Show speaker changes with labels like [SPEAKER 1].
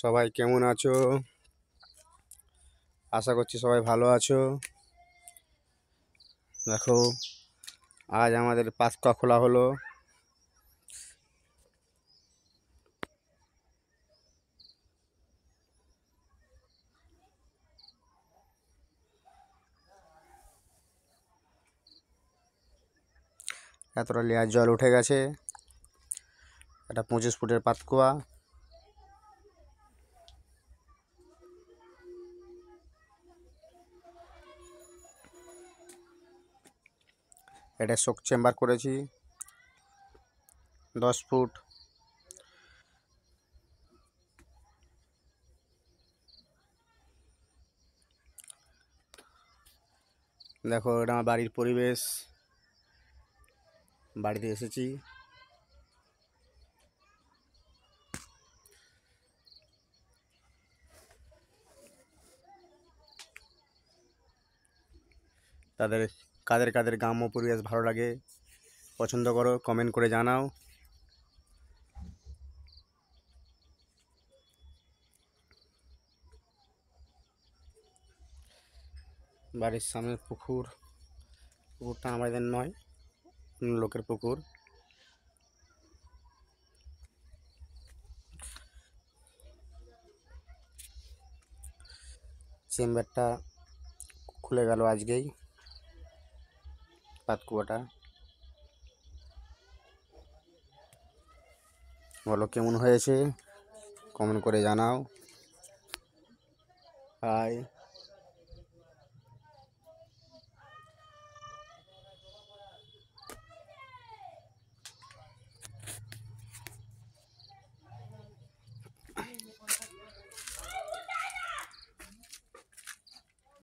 [SPEAKER 1] সবাই কেমন আছো? আশা করছি সবাই ভালো আছো। দেখো, আজ আমাদের পাতকুয়া খোলা হলো। এতটা লেয়ার জল উঠে গেছে। এটা 25 ফুটের পাতকুয়া। এটা শোক চেম্বার করেছি 10 ফুট। দেখো, এটা আমার বাড়ির পরিবেশ। বাড়িতে এসেছি। কাদের কাদের গ্রাম্য পরিবেশ ভালো লাগে, পছন্দ করো, কমেন্ট করে জানাও। বাড়ির সামনে পুকুরটা আমাদের নয়, লোকের পুকুর। চেম্বারটা খুলে গেল আজকেই, পাতকুয়াটা। বলো কেমন হয়েছে, কমেন্ট করে জানাও। হাই।